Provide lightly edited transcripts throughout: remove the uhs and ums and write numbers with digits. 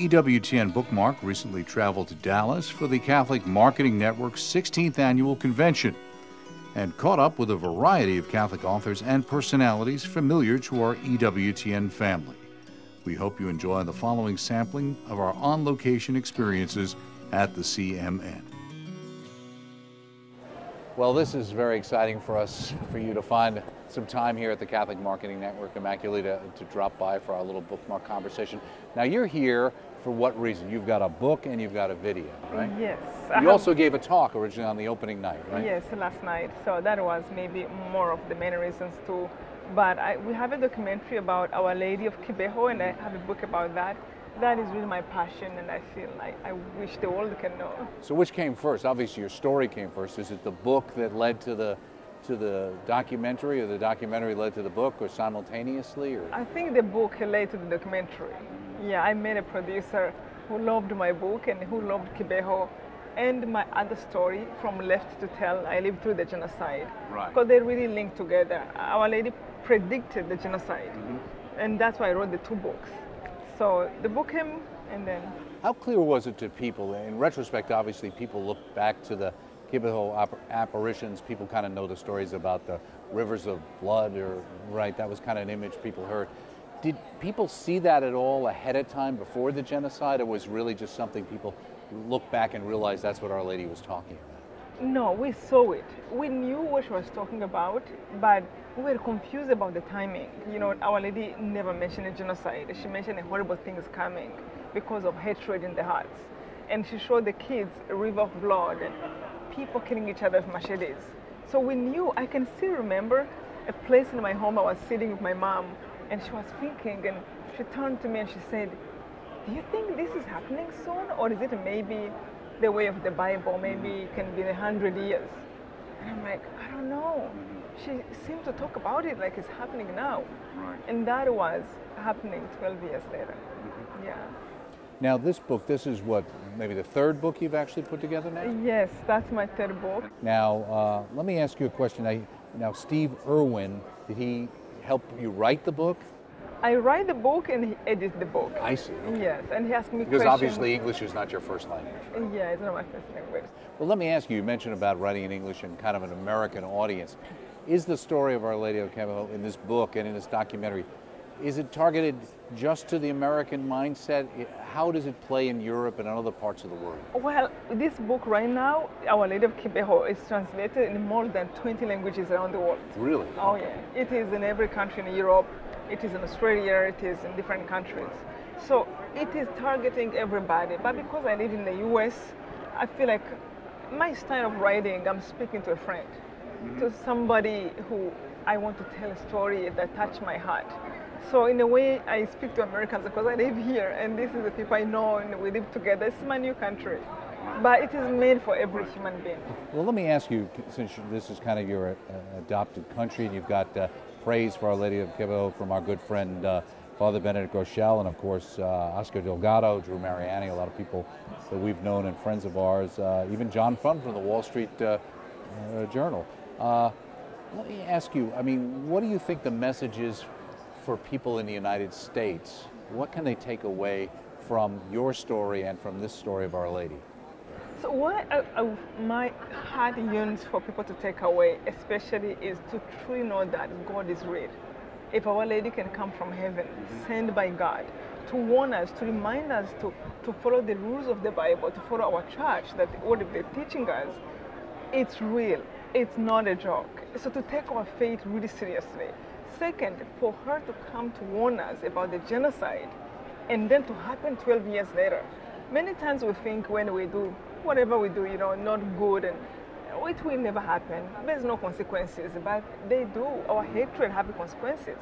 EWTN Bookmark recently traveled to Dallas for the Catholic Marketing Network's 16th annual convention and caught up with a variety of Catholic authors and personalities familiar to our EWTN family. We hope you enjoy the following sampling of our on-location experiences at the CMN. Well, this is very exciting for us, for you to find some time here at the Catholic Marketing Network, Immaculée, to drop by for our little bookmark conversation. Now, you're here for what reason? You've got a book and you've got a video, right? Yes. You also gave a talk originally on the opening night, right? Yes, last night. So that was maybe more of the main reasons too. But we have a documentary about Our Lady of Kibeho, and I have a book about that. That is really my passion, and I feel like I wish the world can know. So which came first? Obviously your story came first. Is it the book that led to the documentary, or the documentary led to the book, or simultaneously? Or? I think the book led to the documentary. Yeah, I met a producer who loved my book and who loved Kibeho and my other story, From Left to Tell, I Lived Through the Genocide. Right. Because they really link together. Our Lady predicted the genocide, and that's why I wrote the two books. So the book came, and then... How clear was it to people? In retrospect, obviously, people look back to the Kibeho apparitions. People kind of know the stories about the rivers of blood, right? That was kind of an image people heard. Did people see that at all ahead of time before the genocide, or was really just something people look back and realize that's what Our Lady was talking about? No, we saw it. We knew what she was talking about, but we were confused about the timing. You know, Our Lady never mentioned a genocide. She mentioned horrible things coming because of hatred in the hearts. And she showed the kids a river of blood and people killing each other with machetes. So we knew. I can still remember a place in my home. I was sitting with my mom, and she was thinking, and she turned to me and she said, "Do you think this is happening soon, or is it maybe the way of the Bible? Maybe it can be 100 years." And I'm like, I don't know. She seemed to talk about it like it's happening now. Right. And that was happening 12 years later. Yeah. Now this book, this is what, maybe the third book you've actually put together now? Yes, that's my third book. Now, let me ask you a question. Now, Steve Irwin, did he help you write the book? I write the book and he edits the book. I see. Okay. Yes, and he asked me because questions. obviously English is not your first language. Yeah, it's not my first language. Well, let me ask you, you mentioned about writing in English and kind of an American audience. Is the story of Our Lady of Kibeho in this book and in this documentary, is it targeted just to the American mindset? How does it play in Europe and in other parts of the world? Well, this book right now, Our Lady of Kibeho, is translated in more than 20 languages around the world. Really? Oh yeah, it is in every country in Europe, it is in Australia, it is in different countries. So it is targeting everybody, but because I live in the US, I feel like my style of writing, I'm speaking to a friend, to somebody who I want to tell a story that touched my heart. So in a way, I speak to Americans because I live here, and this is the people I know, and we live together. It's my new country, but it is made for every human being. Well, let me ask you, since this is kind of your adopted country, and you've got praise for Our Lady of Kibeho from our good friend Father Benedict Rochelle, and of course Oscar Delgado, Drew Mariani, a lot of people that we've known and friends of ours, even John Fund from the Wall Street Journal. Let me ask you, I mean, what do you think the message is for people in the United States? What can they take away from your story and from this story of Our Lady? So what my heart yearns for people to take away, especially, is to truly know that God is real. If Our Lady can come from heaven, sent by God, to warn us, to remind us to follow the rules of the Bible, to follow our church, that what they're teaching us, it's real. It's not a joke. So to take our faith really seriously. Second, for her to come to warn us about the genocide, and then to happen 12 years later. Many times we think when we do whatever we do, you know, not good, and it will never happen. There's no consequences, but they do. Our hatred has consequences.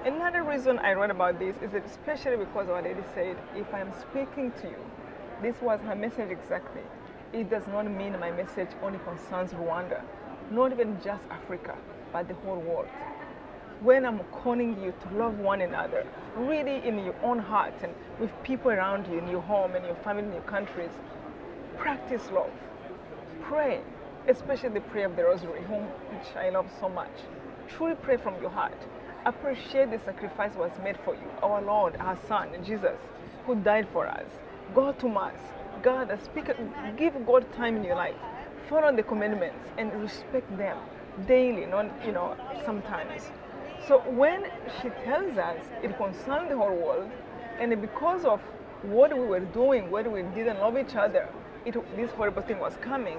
Another reason I wrote about this is that especially because Our Lady said, if I am speaking to you, this was her message exactly. It does not mean my message only concerns Rwanda, not even just Africa, but the whole world. When I'm calling you to love one another, really in your own heart and with people around you, in your home, in your family, in your countries, practice love. Pray, especially the prayer of the Rosary, which I love so much. Truly pray from your heart. appreciate the sacrifice was made for you. Our Lord, our Son, Jesus, who died for us. Go to Mass. God, give God time in your life. Follow the commandments and respect them daily, not sometimes. So when she tells us it concerned the whole world, and because of what we were doing, when we didn't love each other, this horrible thing was coming.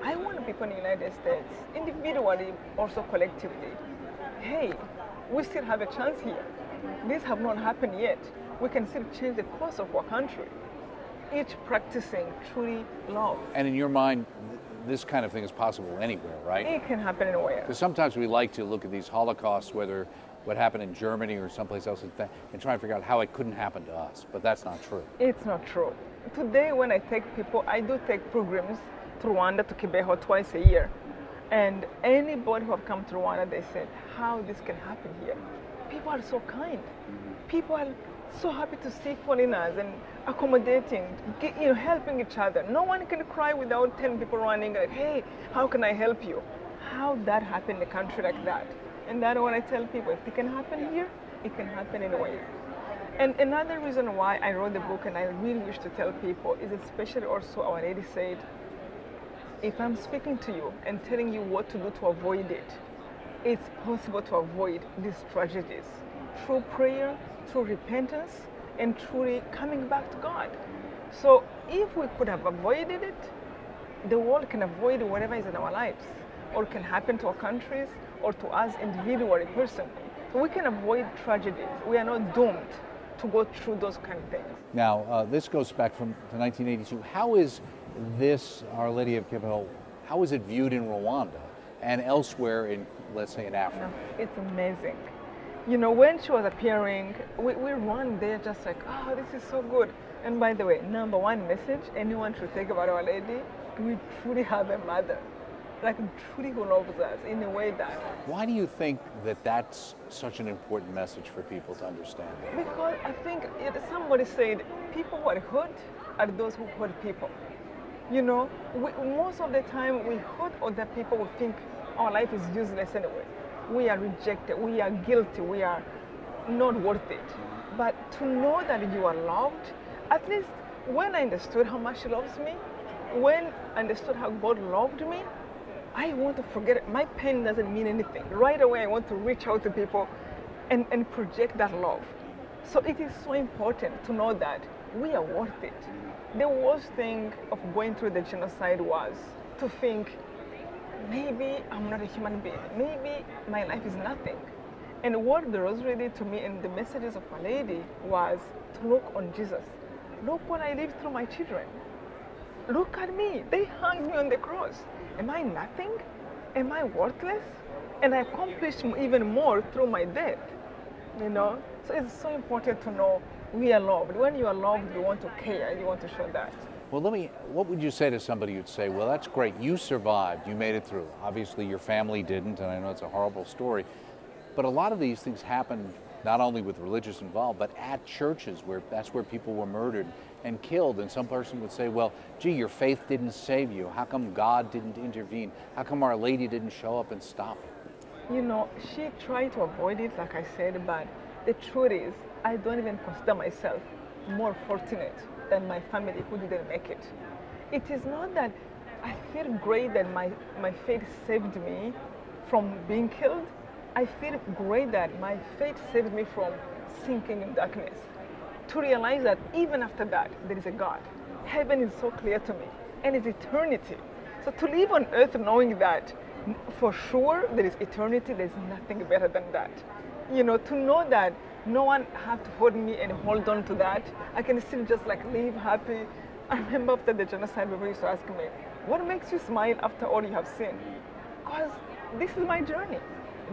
I want people in the United States, individually, also collectively, hey, we still have a chance here. This have not happened yet. We can still change the course of our country. Each practicing truly love. And in your mind, this kind of thing is possible anywhere, right? It can happen anywhere. Because sometimes we like to look at these Holocausts, whether what happened in Germany or someplace else, and try and figure out how it couldn't happen to us. But that's not true. It's not true. Today, when I take people, I do take pilgrims to Rwanda, to Kibeho twice a year. And anybody who have come to Rwanda, they said, how this can happen here. People are so kind. People are so happy to see foreigners and accommodating, helping each other. No one can cry without 10 people running like, hey, how can I help you? How that happen in a country like that? And that's what I tell people. If it can happen here, it can happen anywhere. And another reason why I wrote the book, and I really wish to tell people, is especially also Our Lady said, if I'm speaking to you and telling you what to do to avoid it, it's possible to avoid these tragedies through prayer, through repentance, and truly coming back to God. So if we could have avoided it, the world can avoid whatever is in our lives, or can happen to our countries, or to us individually, personally. So we can avoid tragedies. We are not doomed to go through those kind of things. Now, this goes back to 1982. How is this Our Lady of Kibeho, how is it viewed in Rwanda and elsewhere in, let's say, in Africa? It's amazing. When she was appearing, we run there just like, oh, this is so good. And by the way, number one message anyone should take about Our Lady, we truly have a mother, like truly who loves us in a way that... Why do you think that that's such an important message for people to understand? Because I think somebody said, people who are hurt are those who hurt people. Most of the time we hurt other people, we think our life is useless anyway. We are rejected, we are guilty, we are not worth it. But to know that you are loved, at least when I understood how much she loves me, when I understood how God loved me, I want to forget it. My pain doesn't mean anything. Right away, I want to reach out to people and project that love. So it is so important to know that we are worth it. The worst thing of going through the genocide was to think, maybe I'm not a human being. Maybe my life is nothing. And what the Rosary did to me and the messages of Our Lady was to look on Jesus. Look what I lived through my children. Look at me. They hung me on the cross. Am I nothing? Am I worthless? And I accomplished even more through my death. So it's so important to know we are loved. When you are loved, you want to care. You want to show that. Well, what would you say to somebody who'd say, well, that's great, you survived, you made it through. Obviously, your family didn't, and I know it's a horrible story. But a lot of these things happen not only with religious involved, but at churches where that's where people were murdered and killed. And some person would say, well, gee, your faith didn't save you. How come God didn't intervene? How come Our Lady didn't show up and stop it? She tried to avoid it, like I said, but the truth is, I don't even consider myself more fortunate than my family who didn't make it. It is not that I feel great that my faith saved me from being killed. I feel great that my faith saved me from sinking in darkness. To realize that even after that, there is a God. Heaven is so clear to me, and it's eternity. So to live on earth knowing that for sure there is eternity, there's nothing better than that. To know that no one have to hold me and hold on to that. I can still just live happy. I remember after the genocide, people used to ask me, what makes you smile after all you have seen? Because this is my journey.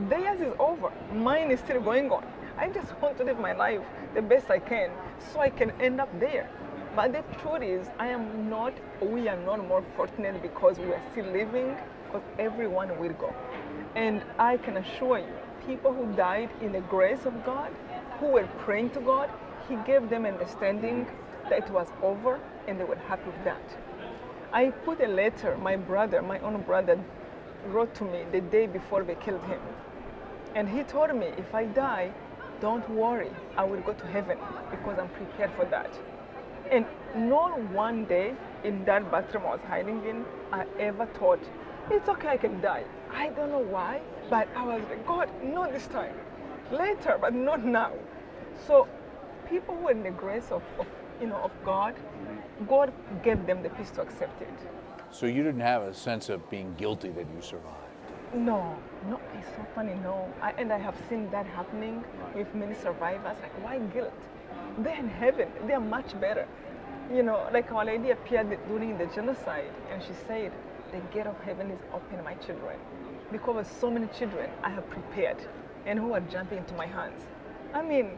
Theirs is over. Mine is still going on. I just want to live my life the best I can so I can end up there. But the truth is, we are not more fortunate because we are still living, because everyone will go. And I can assure you, people who died in the grace of God, who were praying to God, He gave them understanding that it was over and they were happy with that. I put a letter, my own brother, wrote to me the day before they killed him. And he told me, if I die, don't worry, I will go to heaven because I'm prepared for that. And not one day in that bathroom I was hiding in, I ever thought, it's okay, I can die. I don't know why, but I was like, God, not this time. Later, but not now. So people who are in the grace of God, God gave them the peace to accept it. So you didn't have a sense of being guilty that you survived? No, it's so funny, no. And I have seen that happening with many survivors. Like, why guilt? They're in heaven. They're much better. Like Our Lady appeared during the genocide, and she said, the gate of heaven is open, my children. Because of so many children I have prepared and who are jumping into my hands. I mean,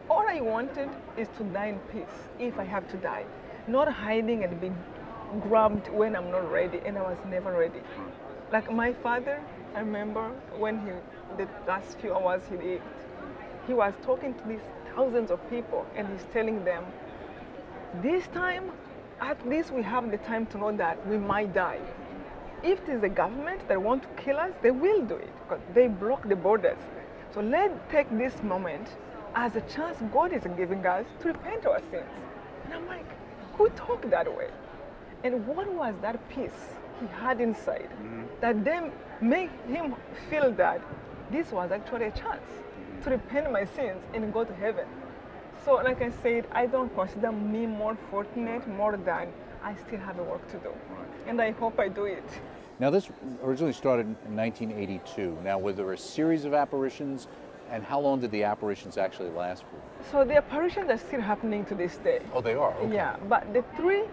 all I wanted is to die in peace, if I have to die. Not hiding and being grabbed when I'm not ready, and I was never ready. Like my father, I remember when the last few hours he lived, he was talking to these thousands of people, and he's telling them, this time, at least we have the time to know that we might die. If it is the government that want to kill us, they will do it, because they block the borders. So let's take this moment as a chance God is giving us to repent our sins. And I'm like, who talked that way? And what was that peace he had inside that then made him feel that this was actually a chance to repent my sins and go to heaven? So like I said, I don't consider me more fortunate more than I still have a work to do. And I hope I do it. Now this originally started in 1982. Now was there a series of apparitions, and how long did the apparitions actually last for? So the apparitions are still happening to this day. Oh, they are? Okay. Yeah, but the 3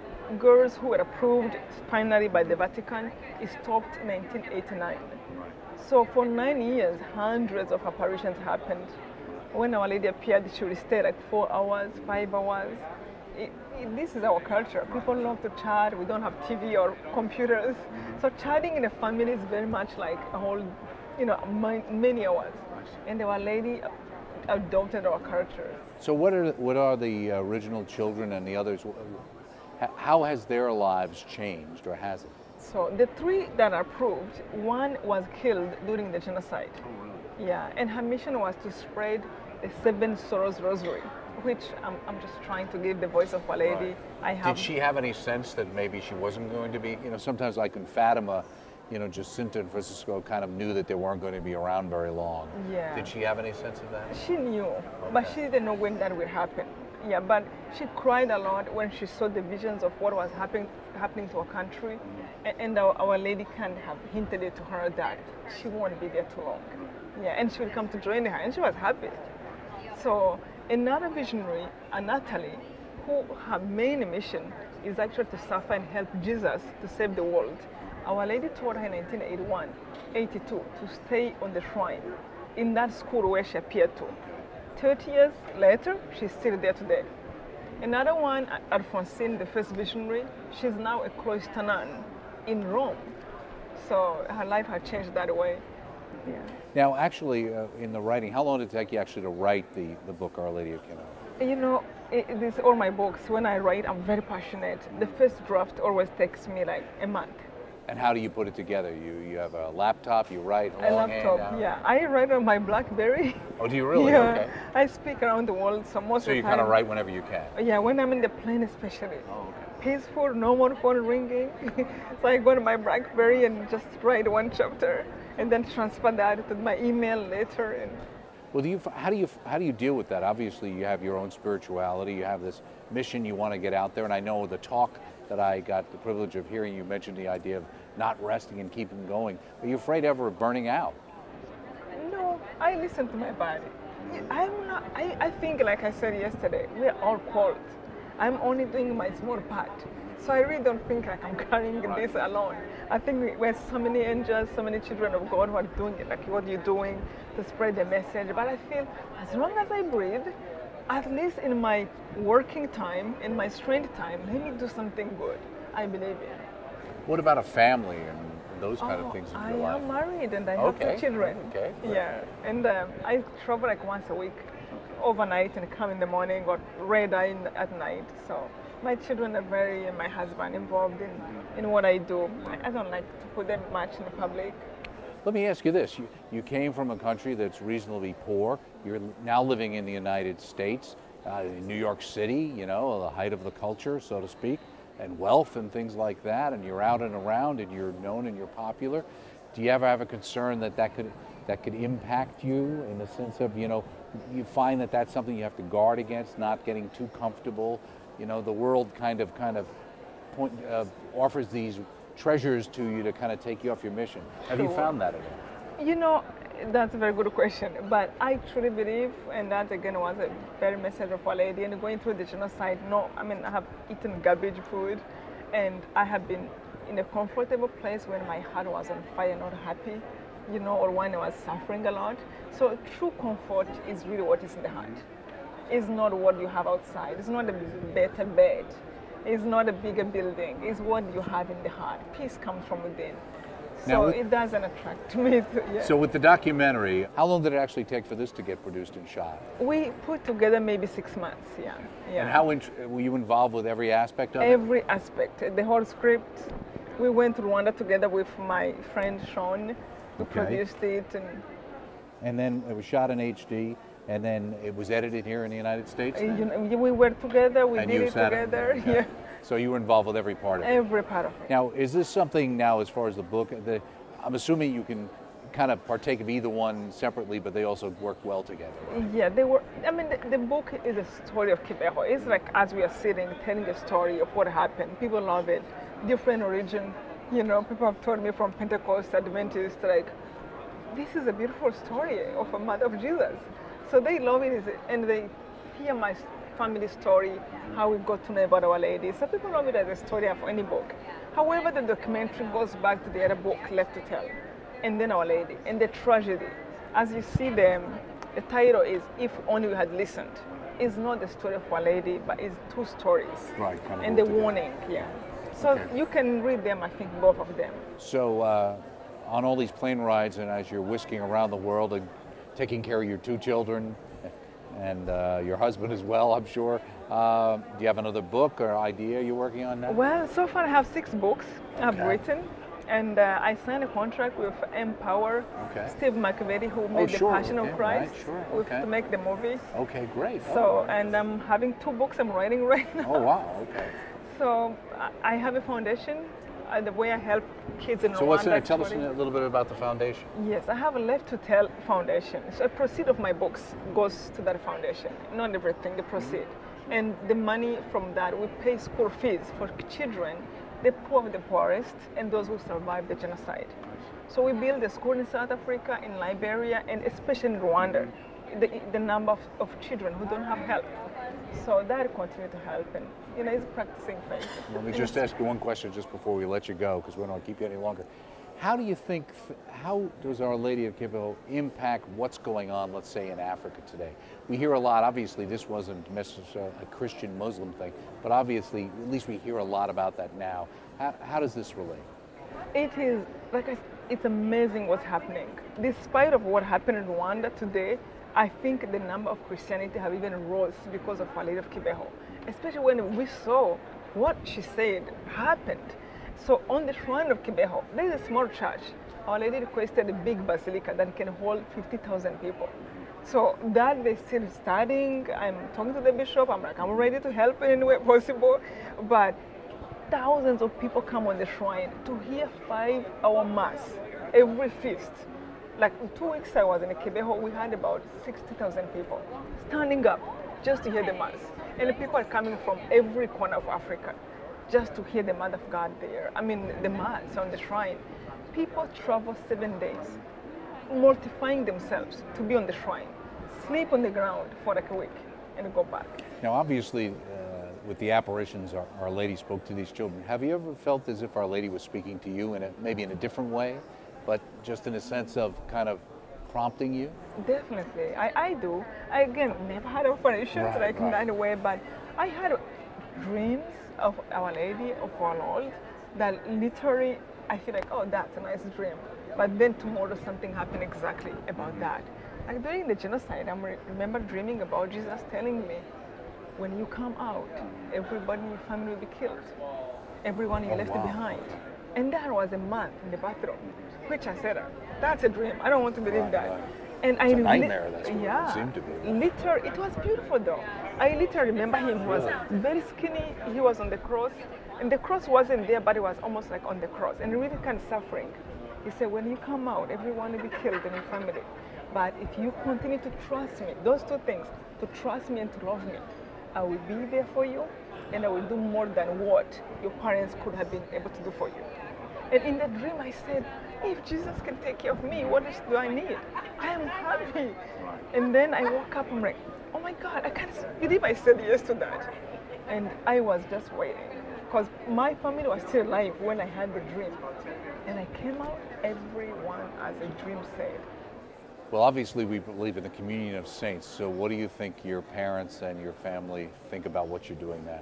girls who were approved finally by the Vatican, it stopped in 1989. Right. So for 9 years, hundreds of apparitions happened. When Our Lady appeared, she would stay like 4 hours, 5 hours. This is our culture. People love to chat. We don't have TV or computers. So chatting in a family is very much like a whole, many hours. And Our Lady adopted our culture. So what are the original children and the others? How has their lives changed, or has it? So the 3 that are approved, one was killed during the genocide. Oh, really? Yeah, and her mission was to spread the 7 Sorrows Rosary, which I'm just trying to give the voice of Our Lady. Right. Did she have any sense that maybe she wasn't going to be, sometimes like in Fatima, Jacinta and Francisco kind of knew that they weren't going to be around very long. Yeah. Did she have any sense of that? She knew, but she didn't know when that would happen. Yeah, but she cried a lot when she saw the visions of what was happening to her country, and Our Lady kind of have hinted it to her that she won't be there too long. Yeah, and she would come to join her, and she was happy. So another visionary, Natalie, who her main mission is actually to suffer and help Jesus to save the world. Our Lady told her in 1981, 82 to stay on the shrine in that school where she appeared to. 30 years later, she's still there today. Another one, Alphonsine, the first visionary, she's now a cloister nun in Rome. So her life has changed that way. Yeah. Now, actually, in the writing, how long did it take you actually to write the book, Our Lady of Kibeho? These all my books. When I write, I'm very passionate. The first draft always takes me like a month. And how do you put it together? You have a laptop, you write a laptop, yeah. I write on my BlackBerry. Oh, do you really? Yeah. Okay. I speak around the world, so most of the time. So you kind of write whenever you can? Yeah, when I'm in the plane especially. Oh, okay. Peaceful, no more phone ringing. So I go to my BlackBerry and just write one chapter and then transfer that to my email later. And well, how do you deal with that? Obviously, you have your own spirituality. You have this mission you want to get out there, and I know the talk that I got the privilege of hearing, you mentioned the idea of not resting and keeping going. Are you afraid ever of burning out? No, I listen to my body. I think, like I said yesterday, we're all called. I'm only doing my small part. So I really don't think like I'm carrying this alone. I think we're so many angels, so many children of God who are doing it, like what you're doing to spread the message. But I feel as long as I breathe, at least in my working time, in my strength time, let me do something good. I believe in. What about a family and those kind of things in your life? I am married and I have 2 children. Okay. Yeah, and I travel like once a week, overnight, and come in the morning or red-eye at night. So my children are and my husband involved in what I do. I don't like to put them much in the public. Let me ask you this. You came from a country that's reasonably poor. You're now living in the United States, in New York City, you know, the height of the culture, so to speak, and wealth and things like that, and you're out and around and you're known and you're popular. Do you ever have a concern that that could impact you in the sense of, you know, you find that that's something you have to guard against, not getting too comfortable? You know, the world kind of offers these treasures to you to kind of take you off your mission. Have you found that at all? You know, that's a very good question, but I truly believe, and that again was a very message of Our Lady, and going through the genocide, no, I mean, I have eaten garbage food, and I have been in a comfortable place when my heart was on fire, not happy, you know, or when I was suffering a lot. So true comfort is really what is in the heart. It's not what you have outside. It's not a better bed. It's not a bigger building. It's what you have in the heart. Peace comes from within. So it doesn't attract me. Yeah. So with the documentary, how long did it actually take for this to get produced and shot? We put together maybe 6 months, yeah. And how were you involved with every aspect of it? Every aspect. The whole script. We went to Rwanda together with my friend Sean. We produced it. And then it was shot in HD. And then it was edited here in the United States? You know, we were together, we did it together. Okay. Yeah. So you were involved with every part of it? Every part of it. Now, is this something now, as far as the book, I'm assuming you can kind of partake of either one separately, but they also work well together, right? Yeah, they were, I mean, the book is a story of Kibeho. It's like as we are sitting, telling the story of what happened. People love it. Different origin, you know, people have told me from Pentecost, Adventist, like, this is a beautiful story of a mother of Jesus. So they love it, and they hear my family story, how we got to know about Our Lady. So people love it as a story of any book. However, the documentary goes back to the other book, Left to Tell, and then Our Lady, and the tragedy. As you see them, the title is If Only We Had Listened. It's not the story of Our Lady, but it's two stories. Right, kind of and the warning, yeah. So you can read them, I think, both of them. So on all these plane rides and as you're whisking around the world and taking care of your 2 children and your husband as well, I'm sure. Do you have another book or idea you're working on now? Well, so far I have 6 books I've written, and I signed a contract with Empower, Steve McVetti, who made The Passion of Christ, to make the movie. Okay, great. So, and I'm having 2 books I'm writing right now. Oh, wow, okay. So I have a foundation. The way I help kids in Rwanda. So what's in it? Tell us a little bit about the foundation. Yes, I have a Left to Tell foundation. So a proceed of my books goes to that foundation. Not everything, the proceed. And the money from that, we pay school fees for children, the poor of the poorest, and those who survived the genocide. So we build a school in South Africa, in Liberia, and especially in Rwanda, the number of children who don't have help. So that continues to help, and you know, it's practicing faith. Let me just ask you one question just before we let you go, because we don't want to keep you any longer. How do you think, how does Our Lady of Kibeho impact what's going on, let's say, in Africa today? We hear a lot, obviously this wasn't necessarily a Christian Muslim thing, but obviously, at least we hear a lot about that now. How does this relate? It is, it's amazing what's happening. Despite of what happened in Rwanda today, I think the number of Christianity have even rose because of Our Lady of Kibeho, especially when we saw what she said happened. So on the shrine of Kibeho, there is a small church. Our Lady requested a big basilica that can hold 50,000 people. So that they're still studying. I'm talking to the bishop. I'm like, I'm ready to help in any way possible. But thousands of people come on the shrine to hear 5-hour mass every feast. Like 2 weeks I was in Kibeho, we had about 60,000 people standing up just to hear the mass. And the people are coming from every corner of Africa just to hear the Mother of God there. I mean, the mass on the shrine. People travel 7 days, mortifying themselves to be on the shrine, sleep on the ground for like a week, and go back. Now, obviously, with the apparitions, Our Lady spoke to these children. Have you ever felt as if Our Lady was speaking to you maybe in a different way, but just in a sense of kind of prompting you? Definitely, I do. I, again, never had apparitions in that way, but I had dreams of Our Lady, of our Lord, that literally I feel like, oh, that's a nice dream. But then tomorrow something happened exactly about that. Like during the genocide, I remember dreaming about Jesus telling me, when you come out, everybody in your family will be killed. Everyone you left behind. And that was a month in the bathroom, which I said, that's a dream. I don't want to believe that. Right. And It's a nightmare, that's what yeah, it seemed to be. Literally, it was beautiful though. I literally remember him. He was very skinny. He was on the cross, and the cross wasn't there, but it was almost like on the cross, and really kind of suffering. He said, when you come out, everyone will be killed in your family. But if you continue to trust me, those two things, to trust me and to love me, I will be there for you, and I will do more than what your parents could have been able to do for you. And in the dream, I said, if Jesus can take care of me, what else do I need? I am happy. And then I woke up, I'm like, oh my God, I can't believe I said yes to that. And I was just waiting, because my family was still alive when I had the dream. And I came out, everyone, as the dream said. Well, obviously we believe in the communion of saints, so what do you think your parents and your family think about what you're doing now?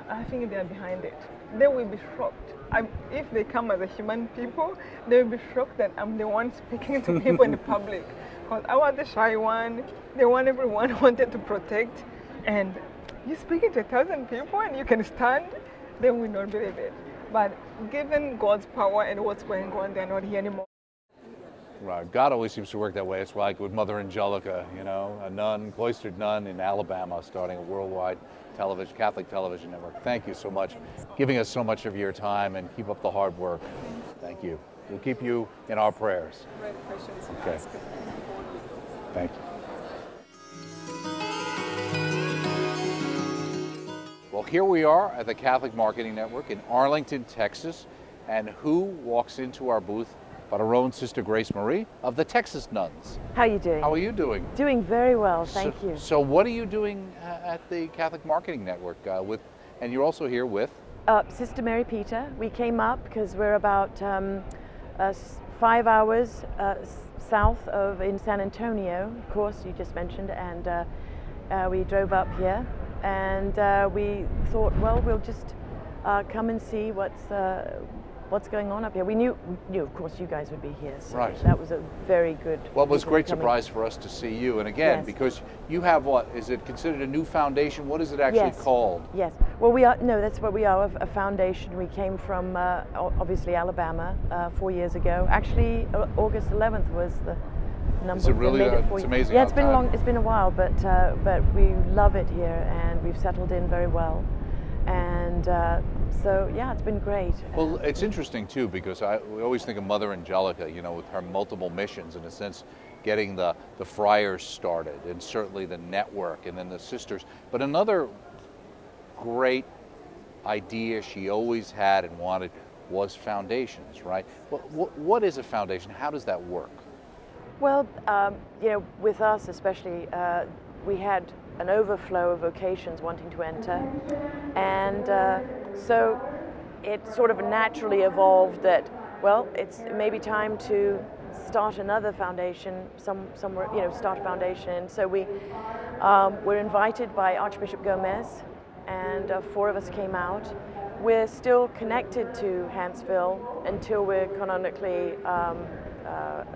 I think they're behind it. They will be shocked. If they come as a human people, they will be shocked that I'm the one speaking to people in the public. Because I was the shy one, the one everyone wanted to protect. And you're speaking to 1,000 people and you can stand, they will not believe it. But given God's power and what's going on, they're not here anymore. Right. God always seems to work that way. It's like with Mother Angelica, you know, a nun, cloistered nun in Alabama, starting a worldwide television, Catholic television network. Thank you so much, giving us so much of your time, and keep up the hard work. Thank you. We'll keep you in our prayers. Okay. Thank you. Well, here we are at the Catholic Marketing Network in Arlington, Texas, and who walks into our booth but our own Sister Grace Marie of the Texas Nuns. How are you doing? How are you doing? Doing very well, thank you. So what are you doing at the Catholic Marketing Network and you're also here with? Sister Mary Peter. We came up because we're about 5 hours south in San Antonio, of course, you just mentioned, and we drove up here, and we thought, well, we'll just come and see what's going on up here. We knew, of course, you guys would be here, so right. That was a very good. Well, it was a great surprise for us to see you, and again, yes. Because you have what? Is it considered a new foundation? What is it actually called? Yes. Well, we are. No, that's what we are. A foundation. We came from obviously Alabama 4 years ago. Actually, August 11th was the number. Is it really? It's amazing. Yeah, it's been long. It's been a while, but we love it here, and we've settled in very well. And so, yeah, it's been great. Well, it's interesting, too, because we always think of Mother Angelica, you know, with her multiple missions, in a sense, getting the friars started, and certainly the network, and then the sisters. But another great idea she always had and wanted was foundations, right? What is a foundation? How does that work? Well, you know, with us especially, we had an overflow of vocations wanting to enter, and so it sort of naturally evolved that, well, it's maybe time to start another foundation somewhere, you know, start a foundation. And so we were invited by Archbishop Gomez, and 4 of us came out. We're still connected to Huntsville until we're canonically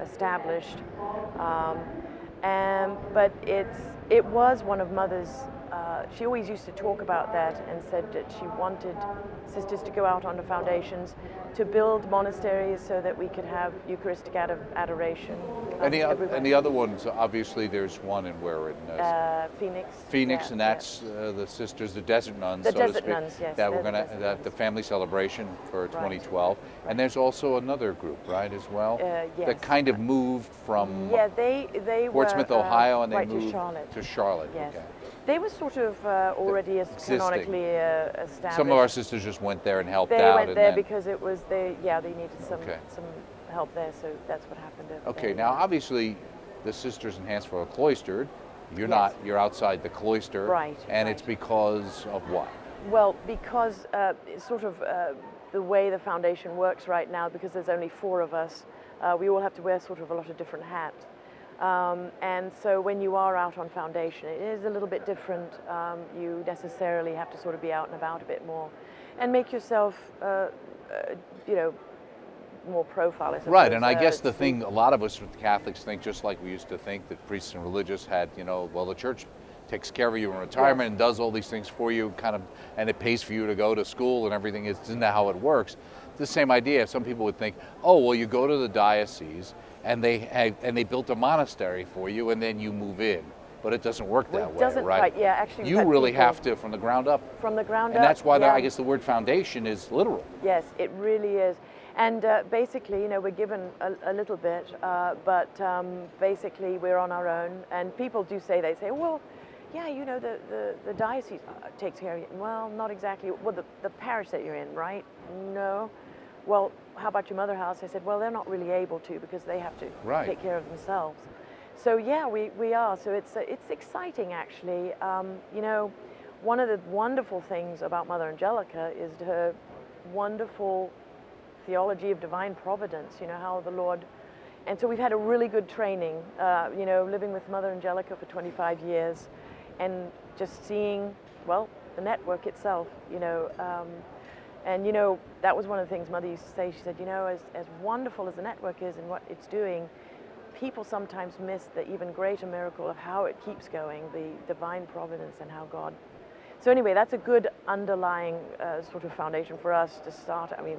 established. But it was one of Mother's, she always used to talk about that and said that she wanted sisters to go out on the foundations to build monasteries so that we could have Eucharistic adoration. And the other ones, obviously there's one in where in Phoenix. Phoenix, yeah, and that's the sisters, the Desert Nuns, the so Desert to speak. Nuns, yes. That we're going to, the family celebration for 2012. Right. And there's also another group, right, as well? Yes. That kind of moved from they Portsmouth, were, Ohio, and they right, moved to Charlotte. Yes. Okay. They were sort of already canonically established. Some of our sisters just went there and helped out. They went there because it was they needed some help there, so that's what happened. Okay, now obviously the sisters in Huntsville are cloistered. You're not. You're outside the cloister. Right. And it's because of what? Well, because sort of the way the foundation works right now, because there's only 4 of us, we all have to wear sort of a lot of different hats. And so when you are out on foundation, it is a little bit different. You necessarily have to sort of be out and about a bit more and make yourself, you know, more profile. Right, and I guess the thing, a lot of us Catholics think, just like we used to think that priests and religious had, you know, well, the church takes care of you in retirement and does all these things for you, kind of, and it pays for you to go to school and everything. Isn't that how it works? It's the same idea. Some people would think, oh, well, you go to the diocese, and they built a monastery for you, and then you move in. But it doesn't work that way, doesn't, right? Yeah, actually, you really have to from the ground up. From the ground up, and that's why yeah. I guess the word foundation is literal. Yes, it really is. And basically, you know, we're given a little bit, but basically we're on our own. And people do say, they say, well, yeah, you know, the diocese takes care of you. Well, not exactly. Well, the parish that you're in, right? No. Well, how about your mother house? I said, well, they're not really able to because they have to take care of themselves. So yeah, we are. So it's exciting, actually. You know, one of the wonderful things about Mother Angelica is her wonderful theology of divine providence, you know, how the Lord, and so we've had a really good training, you know, living with Mother Angelica for 25 years and just seeing, well, the network itself, you know, and, you know, that was one of the things Mother used to say. She said, you know, as wonderful as the network is and what it's doing, people sometimes miss the even greater miracle of how it keeps going, the divine providence and how God. So anyway, that's a good underlying sort of foundation for us to start. I mean,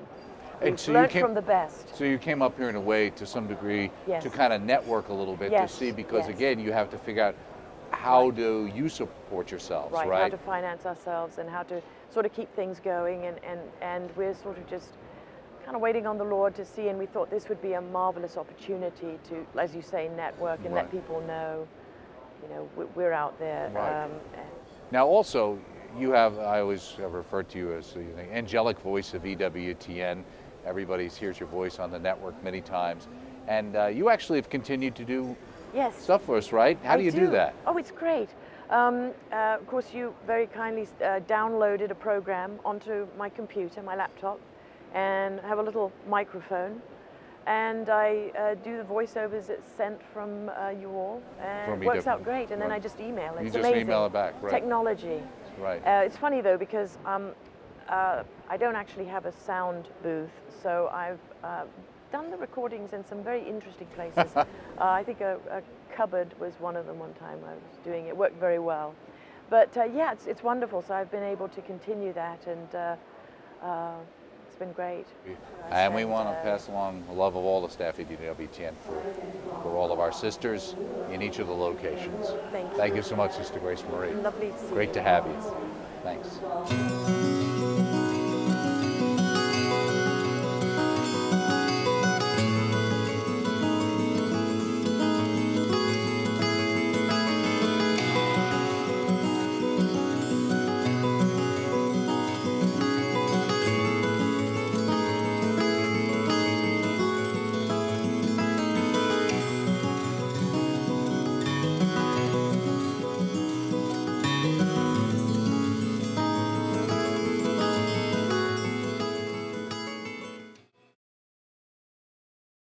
we've learned from the best. So you came up here in a way, to some degree, to kind of network a little bit, to see, because again, you have to figure out how do you support yourselves, right? How to finance ourselves and how to sort of keep things going, and we're sort of just kind of waiting on the Lord to see, and we thought this would be a marvelous opportunity to, as you say, network and let people know, you know, we're out there. Now also, you have, I always refer to you as the angelic voice of EWTN. Everybody hears your voice on the network many times. And you actually have continued to do stuff for us, right? How do you do that? Oh, it's great. Of course, you very kindly downloaded a program onto my computer, my laptop, and have a little microphone. And I do the voiceovers that's sent from you all, and it works out great. And then I just email it. It's amazing. Email it back, right? Technology. Right. It's funny though, because I don't actually have a sound booth, so I've done the recordings in some very interesting places. I think a cupboard was one of them one time I was doing it. It worked very well. But yeah, it's wonderful. So I've been able to continue that, and it's been great. And we want to pass along the love of all the staff at EWTN for all of our sisters in each of the locations. Thank you. Thank you so much, Sister Grace Marie. Lovely to see you. Great to have you. Thanks.